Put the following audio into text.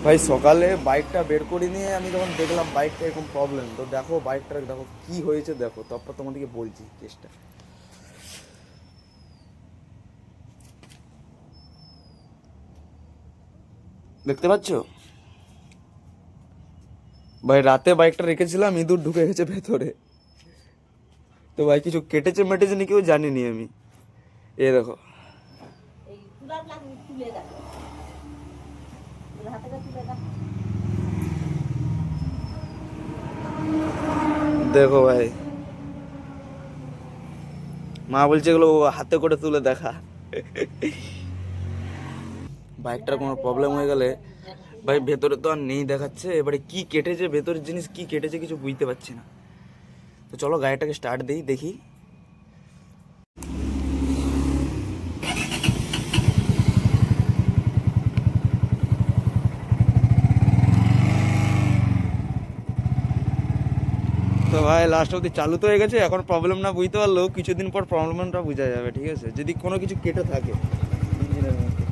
ভাই সকালে বাইকটা বের করে নিয়ে আমি যখন দেখলাম বাইকটা এরকম প্রবলেম, তো দেখো বাইকটা দেখো কি হয়েছে, দেখো তারপর তোমাদেরকে বলছি কেসটা। দেখতে পাচ্ছো ভাই, রাতে বাইকটা রেখেছিলাম, ইঁদুর ঢুকে গেছে ভেতরে। তো ভাই কিছু কেটেছে মেটেছে নাকি কেউ জানিনি আমি। এ দেখো, দেখো ভাই, মা বলছে এগুলো হাতে করে তুলে দেখা। বাইকটার কোনো প্রবলেম হয়ে গেলে ভাই ভেতরে তো আর নেই দেখাচ্ছে, এবারে কি কেটেছে ভেতরের জিনিস কি কেটেছে কিছু বুঝতে পারছি না। তো চলো গাড়িটাকে স্টার্ট দিই, দেখি। তো ভাই লাস্ট অবধি চালু তো হয়ে গেছে, এখন প্রবলেম না বুঝতে পারলেও কিছুদিন পর প্রবলেমটা বোঝা যাবে, ঠিক আছে, যদি কোনো কিছু কেটে থাকে ইঞ্জিনের মধ্যে।